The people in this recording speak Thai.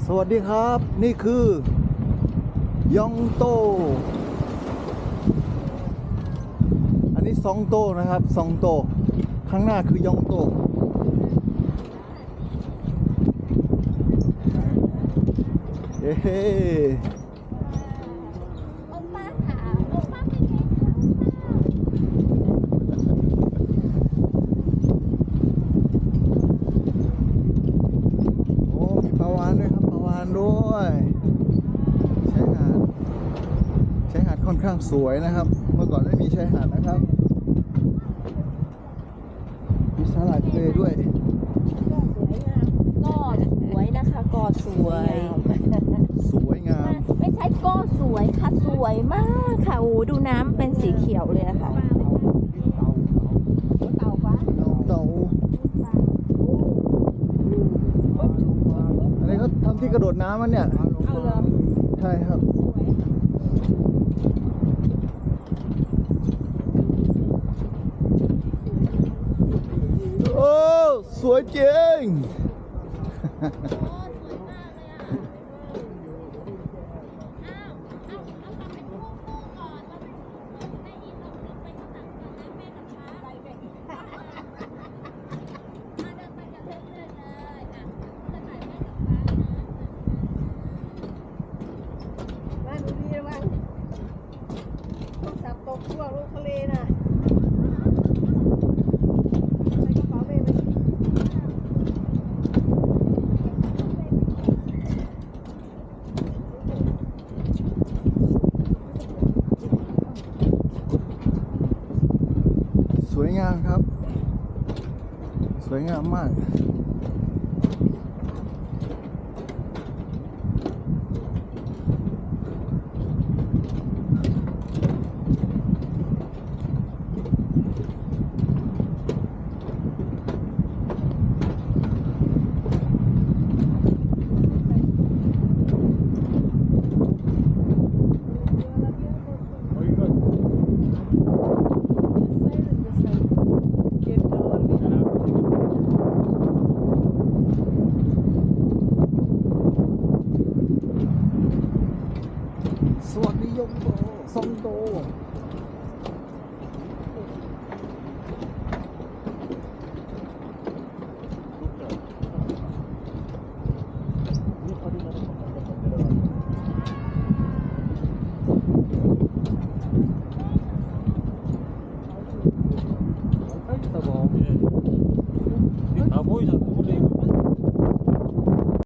สวัสดีครับนี่คือยองโตอันนี้ซองโตนะครับซองโตข้างหน้าคือยองโตเฮ้โอป้าค่ะโอป้าเป็นไงคะโอ้มีปลาวาฬด้วยครับปลาวาฬด้วยชายหาดค่อนข้างสวยนะครับเมื่อก่อนไม่มีชายหาดนะครับมีสาหร่ายทะเลด้วยก็สวยนะคะก็สวย สวยงาม ไม่ใช่ก็สวยค่ะสวยมากค่ะโอ้ดูน้ำเป็นสีเขียวเลยค่ะเต่าปะ เต่าอันนี้เขาทำที่กระโดดน้ำมันเนี่ย เอาเลย ใช่ครับโอ้สวยจริงมาดูดีระวังโทรศัพท์ตกช่วงลงทะเลน่ะใส่กระเป๋าเบไป สวยงามครับสวยงามมากสวัสดียงโตซองโต